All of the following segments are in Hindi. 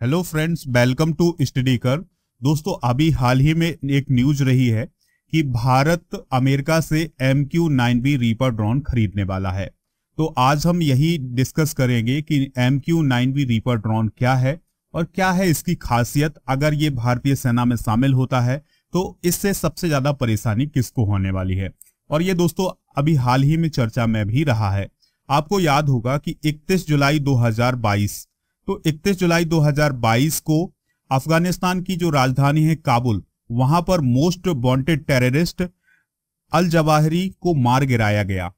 Hello friends, welcome to study कर। दोस्तों, अभी हाल ही में एक न्यूज रही है कि भारत अमेरिका से MQ-9B रीपर ड्रोन खरीदने वाला है। तो आज हम यही डिस्कस करेंगे कि MQ-9B रीपर ड्रोन क्या है और क्या है इसकी खासियत। अगर ये भारतीय सेना में शामिल होता है तो इससे सबसे ज्यादा परेशानी किसको होने वाली है। और ये दोस्तों अभी हाल ही में चर्चा में भी रहा है। आपको याद होगा कि 31 जुलाई 2022 तो 31 जुलाई 2022 को अफगानिस्तान की जो राजधानी है काबुल, वहां पर most wanted terrorist al Zawahiri को मार गिराया गया।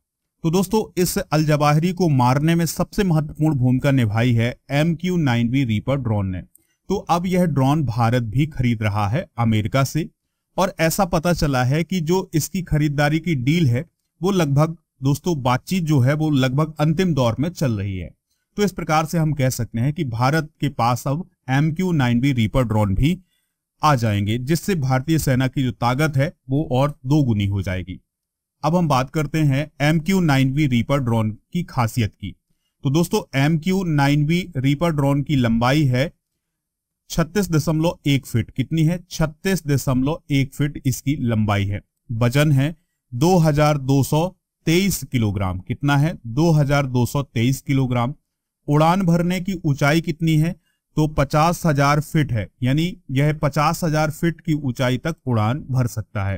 तो दोस्तों, इस अल जवाहिरी को मारने में सबसे महत्वपूर्ण भूमिका निभाई है MQ-9B रीपर ड्रोन ने। तो अब यह ड्रोन भारत भी खरीद रहा है अमेरिका से, और ऐसा पता चला है कि जो इसकी खरीदारी की डील है वो लगभग दोस्तों बातचीत जो है वो लगभग अंतिम दौर में चल रही है। तो इस प्रकार से हम कह सकते हैं कि भारत के पास अब MQ-9B रीपर ड्रोन भी आ जाएंगे, जिससे भारतीय सेना की जो ताकत है वो और दोगुनी हो जाएगी। अब हम बात करते हैं MQ-9B रीपर ड्रोन की खासियत की। तो दोस्तों, MQ-9B रीपर ड्रोन की लंबाई है 36.1 फीट। कितनी है? 36.1 फीट इसकी लंबाई है। वजन है 2223 किलोग्राम। कितना है? 2223 किलोग्राम। उड़ान भरने की ऊंचाई कितनी है? तो 50,000 फीट है, यानी यह 50,000 फीट की ऊंचाई तक उड़ान भर सकता है।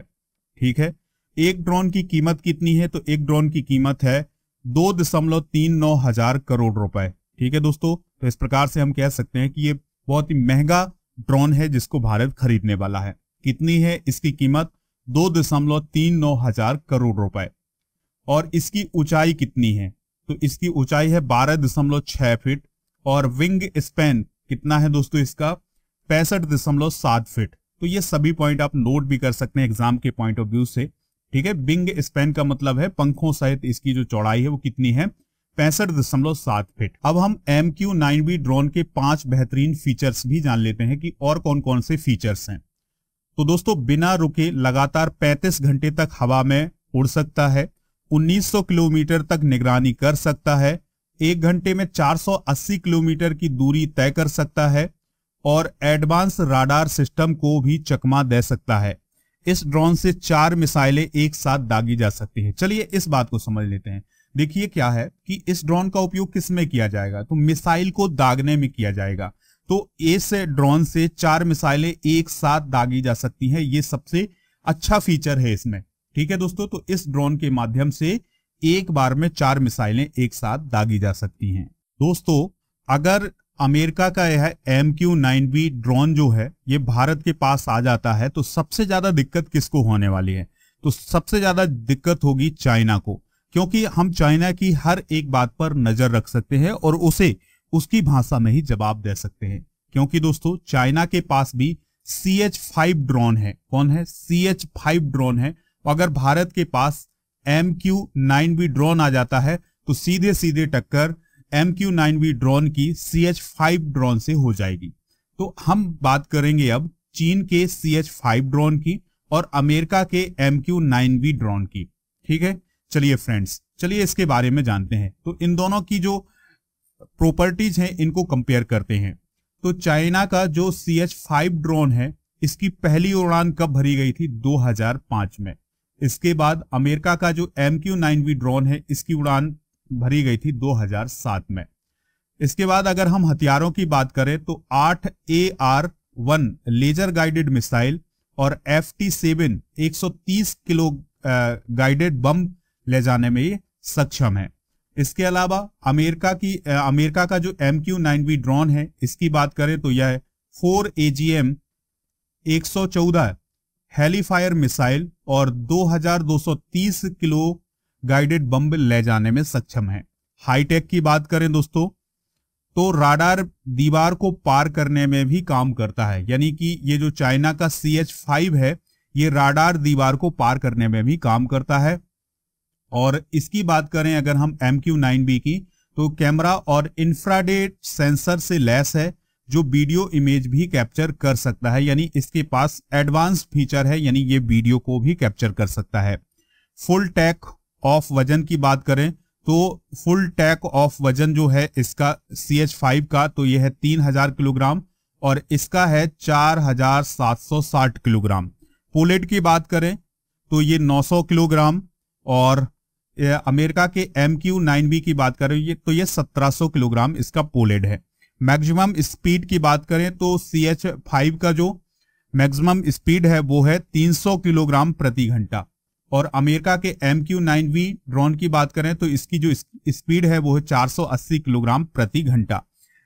ठीक है। एक ड्रोन की कीमत कितनी है? तो एक ड्रोन की कीमत है 2.39 हजार करोड़ रुपए। ठीक है दोस्तों, तो इस प्रकार से हम कह सकते हैं कि ये बहुत ही महंगा ड्रोन है जिसको भारत खरीदने वाला है। कितनी है इसकी कीमत? 2.39 हजार करोड़ रुपए। और इसकी ऊंचाई कितनी है? तो इसकी ऊंचाई है 12.6 फीट। और विंग स्पैन कितना है दोस्तों इसका? 65.7 फीट। तो ये सभी पॉइंट आप नोट भी कर सकते हैं एग्जाम के पॉइंट ऑफ व्यू से। ठीक है। विंग स्पैन का मतलब है पंखों सहित इसकी जो चौड़ाई है वो कितनी है? 65.7 फीट। अब हम MQ-9B ड्रोन के 5 बेहतरीन फीचर्स भी जान लेते हैं कि और कौन कौन से फीचर्स हैं। तो दोस्तों, बिना रुके लगातार 35 घंटे तक हवा में उड़ सकता है। 1900 किलोमीटर तक निगरानी कर सकता है। 1 घंटे में 480 किलोमीटर की दूरी तय कर सकता है और एडवांस राडार सिस्टम को भी चकमा दे सकता है। इस ड्रोन से 4 मिसाइलें एक साथ दागी जा सकती हैं। चलिए इस बात को समझ लेते हैं। देखिए क्या है कि इस ड्रोन का उपयोग किस में किया जाएगा? तो मिसाइल को दागने में किया जाएगा। तो इस ड्रोन से 4 मिसाइलें एक साथ दागी जा सकती हैं। ये सबसे अच्छा फीचर है इसमें। ठीक है दोस्तों, तो इस ड्रोन के माध्यम से एक बार में 4 मिसाइलें एक साथ दागी जा सकती हैं। दोस्तों, अगर अमेरिका का यह MQ-9B ड्रोन जो है ये भारत के पास आ जाता है तो सबसे ज्यादा दिक्कत किसको होने वाली है? तो सबसे ज्यादा दिक्कत होगी चाइना को, क्योंकि हम चाइना की हर एक बात पर नजर रख सकते हैं और उसे उसकी भाषा में ही जवाब दे सकते हैं। क्योंकि दोस्तों, चाइना के पास भी CH-5 ड्रोन है। कौन है? CH-5 ड्रोन है। अगर भारत के पास MQ-9B ड्रोन आ जाता है तो सीधे सीधे टक्कर MQ-9B ड्रोन की CH-5 ड्रोन से हो जाएगी। तो हम बात करेंगे अब चीन के CH-5 ड्रोन की और अमेरिका के MQ-9B ड्रोन की। ठीक है। चलिए फ्रेंड्स, चलिए इसके बारे में जानते हैं। तो इन दोनों की जो प्रॉपर्टीज हैं इनको कंपेयर करते हैं। तो चाइना का जो CH-5 ड्रोन है इसकी पहली उड़ान कब भरी गई थी? 2005 में। इसके बाद अमेरिका का जो MQ-9B ड्रोन है इसकी उड़ान भरी गई थी 2007 में। इसके बाद अगर हम हथियारों की बात करें तो 8 AR-1 लेजर गाइडेड मिसाइल और FT-7 130 किलो गाइडेड बम ले जाने में ये सक्षम है। इसके अलावा अमेरिका का जो MQ-9B ड्रोन है इसकी बात करें तो यह 4 AGM 114 हेलीफायर मिसाइल और 2230 किलो गाइडेड बम ले जाने में सक्षम है। हाईटेक की बात करें दोस्तों तो राडार दीवार को पार करने में भी काम करता है, यानी कि ये जो चाइना का CH-5 है ये राडार दीवार को पार करने में भी काम करता है। और इसकी बात करें अगर हम MQ-9B की तो कैमरा और इंफ्रारेड सेंसर से लैस है जो वीडियो इमेज भी कैप्चर कर सकता है, यानी इसके पास एडवांस फीचर है, यानी ये वीडियो को भी कैप्चर कर सकता है। फुल टेक ऑफ वजन की बात करें तो फुल टेक ऑफ वजन जो है इसका CH-5 का तो यह है 3000 किलोग्राम और इसका है 4760 किलोग्राम। पोलैंड की बात करें तो ये 900 किलोग्राम, और अमेरिका के MQ-9B की बात करें तो ये 1700 किलोग्राम इसका पोलैंड है। मैक्सिमम स्पीड की बात करें तो CH-5 का जो मैक्सिमम स्पीड है वो है 300 किलोग्राम प्रति घंटा, और अमेरिका के MQ-9B ड्रोन की बात करें तो इसकी जो स्पीड है वो है 480 किलोग्राम प्रति घंटा।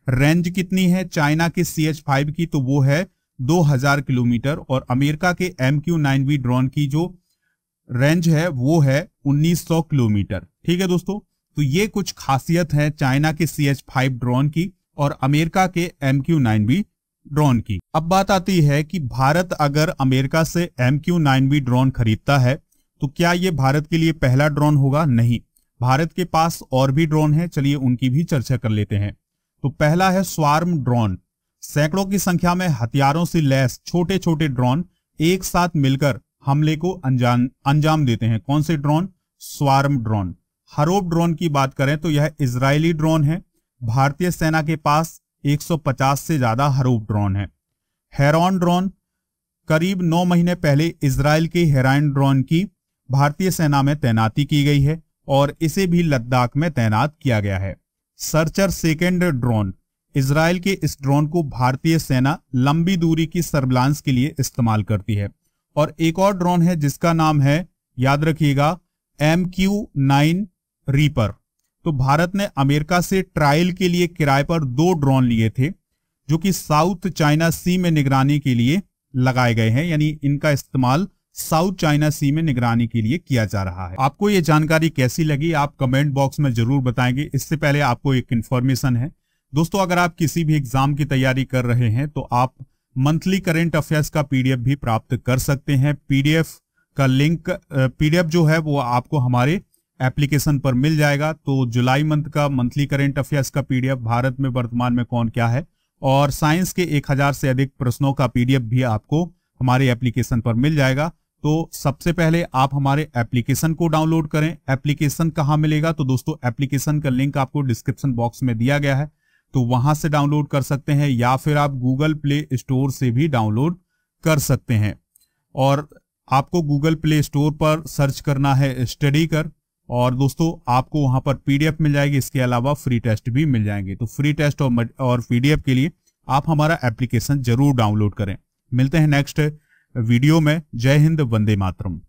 रेंज कितनी है चाइना के CH-5 की, तो वो है 2000 किलोमीटर, और अमेरिका के MQ-9B ड्रोन की जो रेंज है वो है 1900 किलोमीटर। ठीक है दोस्तों, तो ये कुछ खासियत है चाइना के CH-5 ड्रोन की और अमेरिका के MQ-9B ड्रोन की। अब बात आती है कि भारत अगर अमेरिका से MQ-9B ड्रोन खरीदता है तो क्या ये भारत के लिए पहला ड्रोन होगा? नहीं, भारत के पास और भी ड्रोन है, चलिए उनकी भी चर्चा कर लेते हैं। तो पहला है स्वार्म ड्रोन। सैकड़ों की संख्या में हथियारों से लैस छोटे छोटे ड्रोन एक साथ मिलकर हमले को अंजाम देते हैं। कौन से drone? Swarm drone. Harop drone की बात करें तो यह इजरायली ड्रोन है। भारतीय सेना के पास 150 से ज्यादा हरोप ड्रोन है। हेरॉन ड्रोन, करीब 9 महीने पहले इजराइल के हेरॉन ड्रोन की भारतीय सेना में तैनाती की गई है और इसे भी लद्दाख में तैनात किया गया है। सर्चर सेकेंड ड्रोन, इजराइल के इस ड्रोन को भारतीय सेना लंबी दूरी की सर्विलांस के लिए इस्तेमाल करती है। और एक और ड्रोन है जिसका नाम है, याद रखिएगा, MQ-9 रीपर। तो भारत ने अमेरिका से ट्रायल के लिए किराए पर 2 ड्रोन लिए थे जो कि साउथ चाइना सी में निगरानी के लिए लगाए गए हैं, यानी इनका इस्तेमाल साउथ चाइना सी में निगरानी के लिए किया जा रहा है। आपको ये जानकारी कैसी लगी आप कमेंट बॉक्स में जरूर बताएंगे। इससे पहले आपको एक इन्फॉर्मेशन है दोस्तों, अगर आप किसी भी एग्जाम की तैयारी कर रहे हैं तो आप मंथली करंट अफेयर्स का PDF भी प्राप्त कर सकते हैं। PDF का लिंक, PDF जो है वो आपको हमारे एप्लीकेशन पर मिल जाएगा। तो जुलाई मंथ का मंथली करंट अफेयर्स का PDF, भारत में वर्तमान में कौन क्या है, और साइंस के 1000 से अधिक प्रश्नों का PDF भी आपको हमारे एप्लीकेशन पर मिल जाएगा। तो सबसे पहले आप हमारे एप्लीकेशन को डाउनलोड करें। एप्लीकेशन कहाँ मिलेगा? तो दोस्तों एप्लीकेशन का लिंक आपको डिस्क्रिप्शन बॉक्स में दिया गया है, तो वहां से डाउनलोड कर सकते हैं, या फिर आप गूगल प्ले स्टोर से भी डाउनलोड कर सकते हैं। और आपको गूगल प्ले स्टोर पर सर्च करना है स्टडी कर, और दोस्तों आपको वहां पर PDF मिल जाएगी। इसके अलावा फ्री टेस्ट भी मिल जाएंगे। तो फ्री टेस्ट और PDF के लिए आप हमारा एप्लीकेशन जरूर डाउनलोड करें। मिलते हैं नेक्स्ट वीडियो में। जय हिंद, वंदे मातरम।